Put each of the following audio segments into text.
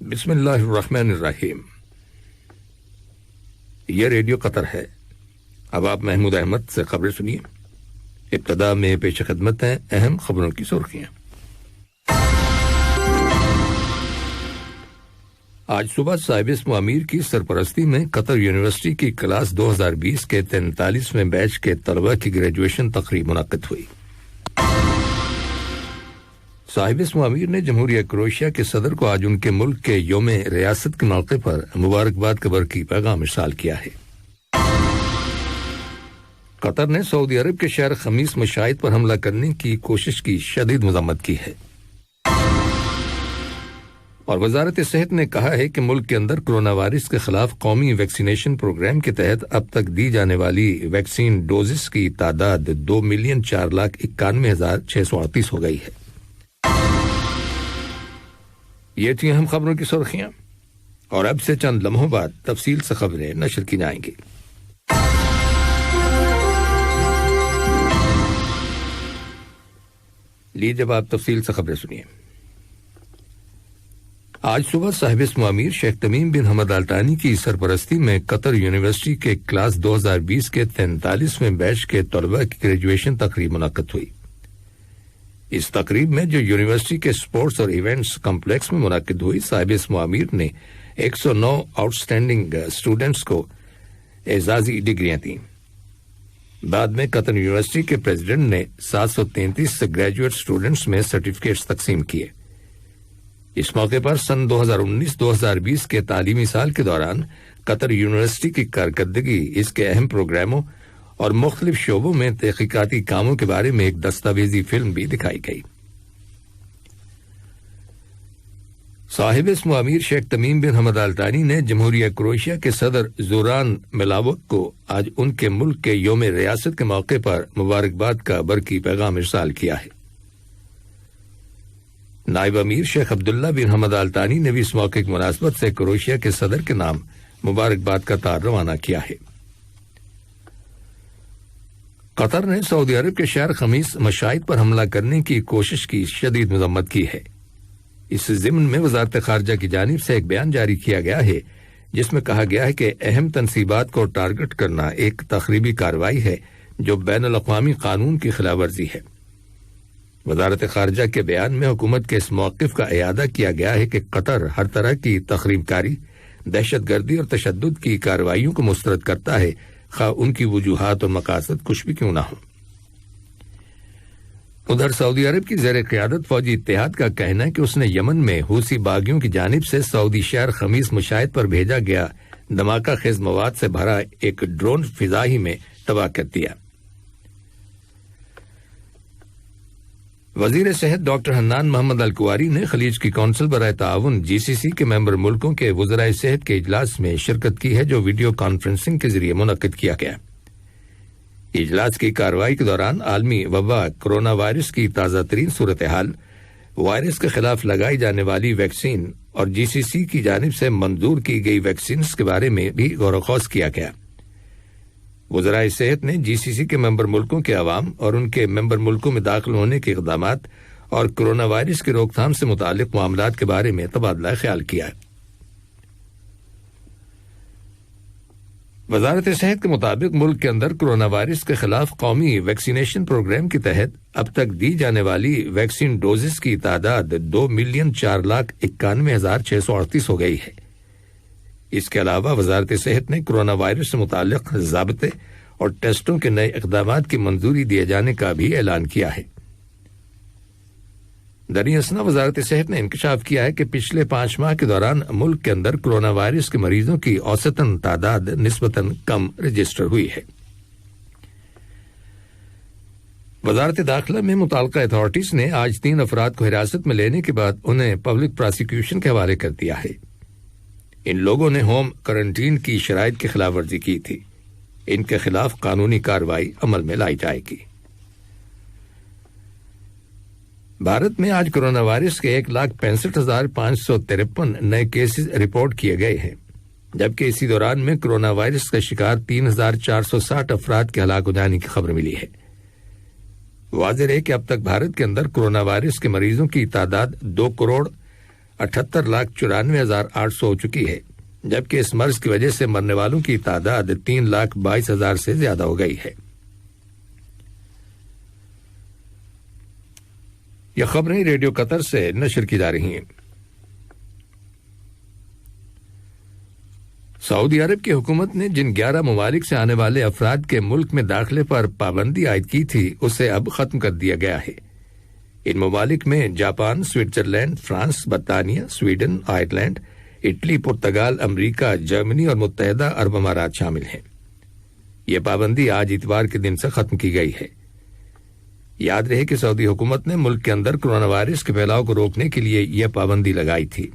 بسم اللہ الرحمن الرحیم۔ یہ ریڈیو قطر ہے۔ اب آپ محمود احمد سے خبریں سنیے۔ ابتدا میں پیش خدمت ہیں اہم خبروں کی سرخیاں۔ آج صبح صاحب اسم امیر کی سرپرستی میں قطر یونیورسٹی کی کلاس 2020 کے 43ویں بیچ کے طلبہ کی گریجویشن تقریب منعقد ہوئی۔ صاحب اسم امیر نے جمہوریہ کروشیا کے صدر کو آج ان کے ملک کے یوم ریاست کے موقع پر مبارکباد کا برقی پیغام ارسال کیا ہے۔ قطر نے سعودی عرب کے شہر خمیس مشاہد پر حملہ کرنے کی کوشش کی شدید مذمت کی ہے، اور وزارت صحت نے کہا ہے کہ ملک کے اندر کرونا وائرس کے خلاف قومی ویکسینیشن پروگرام کے تحت اب تک دی جانے والی ویکسین ڈوزز کی تعداد 2,04,91,638 ہو گئی ہے۔ یہ تھی اہم خبروں کی سرخیاں، اور اب سے چند لمحوں بعد تفصیل سے خبریں نشر کی جائیں گی۔ لیجیے اب آپ تفصیل سے خبریں سنیے۔ آج صبح صاحب اسم امیر شیخ تمیم بن حمد آل ثانی کی سرپرستی میں قطر یونیورسٹی کے کلاس 2020 کے 43ویں بیچ کے طلبہ کی گریجویشن تقریب منعقد ہوئی۔ اس تقریب میں جو یونیورسٹی کے سپورٹس اور ایونٹس کمپلیکس میں منعقد ہوئی، صاحب اسم امیر نے 109 آؤٹ سٹینڈنگ اسٹوڈنٹس کو اعزازی ڈگریاں دیں۔ بعد میں قطر یونیورسٹی کے پریزیڈنٹ نے 733 گریجویٹ اسٹوڈنٹس میں سرٹیفکیٹس تقسیم کیے۔ اس موقع پر سن 2019-2020 کے تعلیمی سال کے دوران قطر یونیورسٹی کی کارکردگی، اس کے اہم پروگراموں اور مختلف شعبوں میں تحقیقاتی کاموں کے بارے میں ایک دستاویزی فلم بھی دکھائی گئی۔ صاحب اسم امیر شیخ تمیم بن حمد آل ثانی نے جمہوریہ کروشیا کے صدر زوران ملاوک کو آج ان کے ملک کے یوم ریاست کے موقع پر مبارکباد کا برقی پیغام ارسال کیا ہے۔ نائب امیر شیخ عبداللہ بن حمد آل ثانی نے بھی اس موقع کی مناسبت سے کروشیا کے صدر کے نام مبارکباد کا تار روانہ کیا ہے۔ قطر نے سعودی عرب کے شہر خمیس مشاہد پر حملہ کرنے کی کوشش کی شدید مذمت کی ہے۔ اس ضمن میں وزارت خارجہ کی جانب سے ایک بیان جاری کیا گیا ہے، جس میں کہا گیا ہے کہ اہم تنصیبات کو ٹارگٹ کرنا ایک تخریبی کارروائی ہے جو بین الاقوامی قانون کی خلاف ورزی ہے۔ وزارت خارجہ کے بیان میں حکومت کے اس موقف کا اعادہ کیا گیا ہے کہ قطر ہر طرح کی تخریب کاری، دہشت گردی اور تشدد کی کارروائیوں کو مسترد کرتا ہے، خواہ ان کی وجوہات اور مقاصد کچھ بھی کیوں نہ ہوں۔ ادھر سعودی عرب کی زیر قیادت فوجی اتحاد کا کہنا ہے کہ اس نے یمن میں حوثی باغیوں کی جانب سے سعودی شہر خمیس مشاہد پر بھیجا گیا دھماکہ خیز مواد سے بھرا ایک ڈرون فضا ہی میں تباہ کر دیا۔ وزیر صحت ڈاکٹر حنان محمد الکواری نے خلیج کی کونسل برائے تعاون GCC کے ممبر ملکوں کے وزرائے صحت کے اجلاس میں شرکت کی ہے، جو ویڈیو کانفرنسنگ کے ذریعے منعقد کیا گیا۔ اجلاس کی کارروائی کے دوران عالمی وبا کرونا وائرس کی تازہ ترین صورتحال، وائرس کے خلاف لگائی جانے والی ویکسین اور GCC کی جانب سے منظور کی گئی ویکسینز کے بارے میں بھی غور و خوض کیا گیا۔ وزرائے صحت نے GCC کے ممبر ملکوں کے عوام اور ان کے ممبر ملکوں میں داخل ہونے کے اقدامات اور کرونا وائرس کی روک تھام سے متعلق معاملات کے بارے میں تبادلہ خیال کیا ہے۔ وزارت صحت کے مطابق ملک کے اندر کرونا وائرس کے خلاف قومی ویکسینیشن پروگرام کے تحت اب تک دی جانے والی ویکسین ڈوزز کی تعداد 2,04,91,638 ہو گئی ہے۔ اس کے علاوہ وزارت صحت نے کرونا وائرس سے متعلق ضابطے اور ٹیسٹوں کے نئے اقدامات کی منظوری دیے جانے کا بھی اعلان کیا ہے۔ دراصل وزارت صحت نے انکشاف کیا ہے کہ پچھلے 5 ماہ کے دوران ملک کے اندر کرونا وائرس کے مریضوں کی اوسطاً تعداد نسبتاً کم رجسٹر ہوئی ہے۔ وزارت داخلہ میں متعلقہ اتھارٹیز نے آج 3 افراد کو حراست میں لینے کے بعد انہیں پبلک پراسیکیوشن کے حوالے کر دیا ہے۔ ان لوگوں نے ہوم کرنٹین کی شرائط کی خلاف ورزی کی تھی۔ ان کے خلاف قانونی کارروائی عمل میں لائی جائے گی۔ بھارت میں آج کرونا وائرس کے 1,65,553 نئے کیسز رپورٹ کیے گئے ہیں، جبکہ اسی دوران میں کرونا وائرس کا شکار 3,460 افراد کے ہلاک ہو جانے کی خبر ملی ہے۔ واضح ہے کہ اب تک بھارت کے اندر کرونا وائرس کے مریضوں کی تعداد 2,68,00,000 78,94,800 ہو چکی ہے، جبکہ اس مرض کی وجہ سے مرنے والوں کی تعداد 3,22,000 سے زیادہ ہو گئی ہے۔ یہ خبریں ریڈیو قطر سے نشر کی جا رہی ہیں۔ سعودی عرب کی حکومت نے جن 11 ممالک سے آنے والے افراد کے ملک میں داخلے پر پابندی عائد کی تھی اسے اب ختم کر دیا گیا ہے۔ ان ممالک میں جاپان، سوئٹزرلینڈ، فرانس، برطانیہ، سویڈن، آئرلینڈ، اٹلی، پرتگال، امریکہ، جرمنی اور متحدہ عرب امارات شامل ہیں۔ یہ پابندی آج اتوار کے دن سے ختم کی گئی ہے۔ یاد رہے کہ سعودی حکومت نے ملک کے اندر کرونا وائرس کے پھیلاؤ کو روکنے کے لیے یہ پابندی لگائی تھی،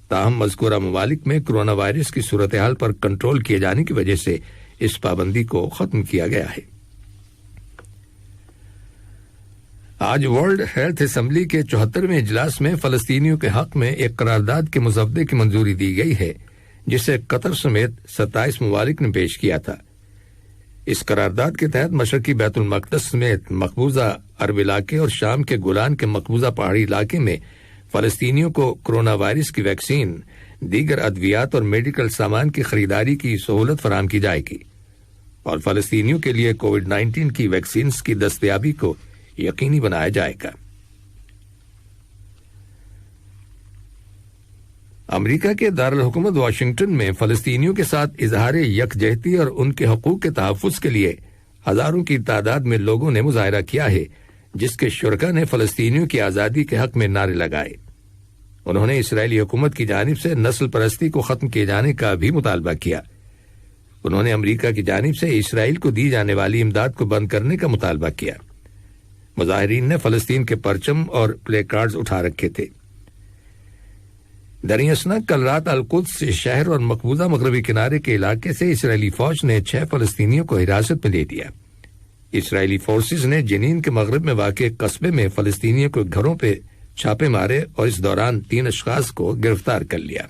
تاہم مذکورہ ممالک میں کرونا وائرس کی صورتحال پر کنٹرول کیے جانے کی وجہ سے اس پابندی کو ختم کیا گیا ہے۔ آج ورلڈ ہیلتھ اسمبلی کے 74ویں اجلاس میں فلسطینیوں کے حق میں ایک قرارداد کے مسودے کی منظوری دی گئی ہے، جسے قطر سمیت 27 ممالک نے پیش کیا تھا۔ اس قرارداد کے تحت مشرقی بیت المقدس سمیت مقبوضہ عرب علاقے اور شام کے گولان کے مقبوضہ پہاڑی علاقے میں فلسطینیوں کو کرونا وائرس کی ویکسین، دیگر ادویات اور میڈیکل سامان کی خریداری کی سہولت فراہم کی جائے گی، اور فلسطینیوں کے لیے کووڈ-19 کی ویکسینز کی دستیابی کو یقینی بنایا جائے گا۔ امریکہ کے دارالحکومت واشنگٹن میں فلسطینیوں کے ساتھ اظہار یکجہتی اور ان کے حقوق کے تحفظ کے لیے ہزاروں کی تعداد میں لوگوں نے مظاہرہ کیا ہے، جس کے شرکاء نے فلسطینیوں کی آزادی کے حق میں نعرے لگائے۔ انہوں نے اسرائیلی حکومت کی جانب سے نسل پرستی کو ختم کیے جانے کا بھی مطالبہ کیا۔ انہوں نے امریکہ کی جانب سے اسرائیل کو دی جانے والی امداد کو بند کرنے کا مطالبہ کیا۔ مظاہرین نے فلسطین کے پرچم اور پلے کارڈز اٹھا رکھے تھے۔ دریں اثنا کل رات القدس شہر اور مقبوضہ مغربی کنارے کے علاقے سے اسرائیلی فوج نے 6 فلسطینیوں کو حراست میں لے لیا۔ اسرائیلی فورسز نے جنین کے مغرب میں واقع قصبے میں فلسطینیوں کے گھروں پہ چھاپے مارے اور اس دوران 3 اشخاص کو گرفتار کر لیا۔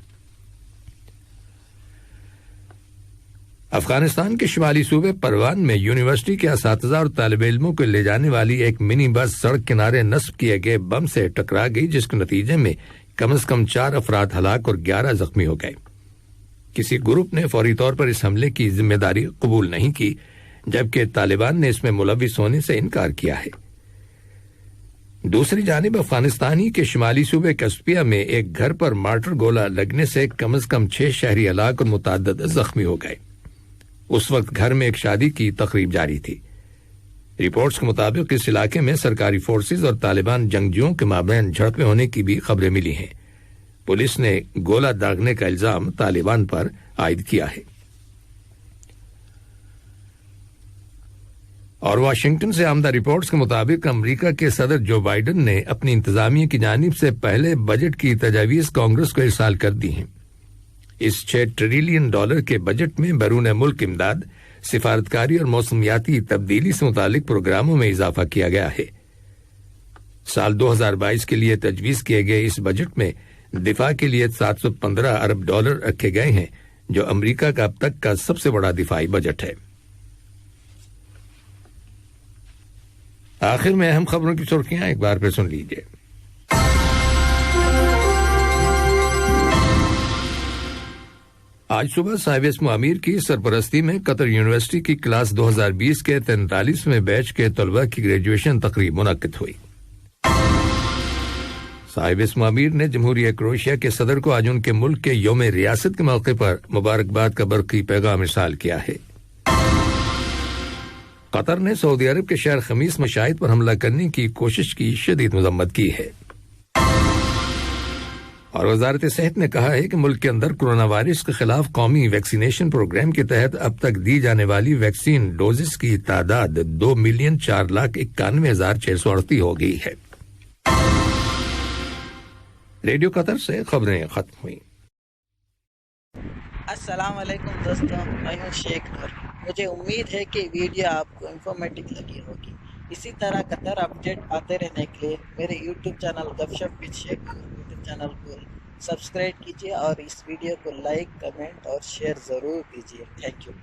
افغانستان کے شمالی صوبے پروان میں یونیورسٹی کے اساتذہ اور طالب علموں کو لے جانے والی ایک منی بس سڑک کنارے نصب کیے گئے بم سے ٹکرا گئی، جس کے نتیجے میں کم از کم 4 افراد ہلاک اور 11 زخمی ہو گئے۔ کسی گروپ نے فوری طور پر اس حملے کی ذمہ داری قبول نہیں کی، جبکہ طالبان نے اس میں ملوث ہونے سے انکار کیا ہے۔ دوسری جانب افغانستانی کے شمالی صوبے کسپیا میں ایک گھر پر مارٹر گولہ لگنے سے کم از کم 6 شہری ہلاک اور متعدد زخمی ہو گئے۔ اس وقت گھر میں ایک شادی کی تقریب جاری تھی۔ رپورٹس کے مطابق اس علاقے میں سرکاری فورسز اور طالبان جنگجوؤں کے مابین جھڑپیں ہونے کی بھی خبریں ملی ہیں۔ پولیس نے گولہ داغنے کا الزام طالبان پر عائد کیا ہے۔ اور واشنگٹن سے آمدہ رپورٹس کے مطابق امریکہ کے صدر جو بائیڈن نے اپنی انتظامیہ کی جانب سے پہلے بجٹ کی تجاویز کانگریس کو ارسال کر دی ہیں۔ اس $6 ٹریلین کے بجٹ میں بیرون ملک امداد، سفارتکاری اور موسمیاتی تبدیلی سے متعلق پروگراموں میں اضافہ کیا گیا ہے۔ سال 2022 کے لیے تجویز کیے گئے اس بجٹ میں دفاع کے لیے $715 ارب رکھے گئے ہیں، جو امریکہ کا اب تک کا سب سے بڑا دفاعی بجٹ ہے۔ آخر میں اہم خبروں کی سرخیاں ایک بار پھر سن لیجیے۔ آج صبح صاحب اسم امیر کی سرپرستی میں قطر یونیورسٹی کی کلاس 2020 کے 43ویں بیچ کے طلباء کی گریجویشن تقریب منعقد ہوئی۔ صاحب اسم امیر نے جمہوریہ کروشیا کے صدر کو آج ان کے ملک کے یوم ریاست کے موقع پر مبارکباد کا برقی پیغام ارسال کیا ہے۔ قطر نے سعودی عرب کے شہر خمیس میں شاہد پر حملہ کرنے کی کوشش کی شدید مذمت کی ہے۔ اور وزارت صحت نے کہا ہے کہ ملک کے اندر کرونا وائرس کے خلاف قومی ویکسینیشن پروگرام کے تحت اب تک دی جانے والی ویکسین ڈوزز کی تعداد 2,04,91,638 ہو گئی ہے۔ ریڈیو قطر سے خبریں ختم ہوئیں۔ السلام علیکم دوستوں، میں ہوں شیخ نور۔ مجھے امید ہے کہ ویڈیو آپ کو انفارمیٹو لگی ہوگی۔ اسی طرح قطر اپڈیٹ آتے رہنے کے لیے میرے یوٹیوب چینل گپ ship with Sheikh Noor YouTube channel کو سبسکرائب کیجیے اور اس ویڈیو کو لائک، کمنٹ اور شیئر ضرور کیجیے۔ Thank you.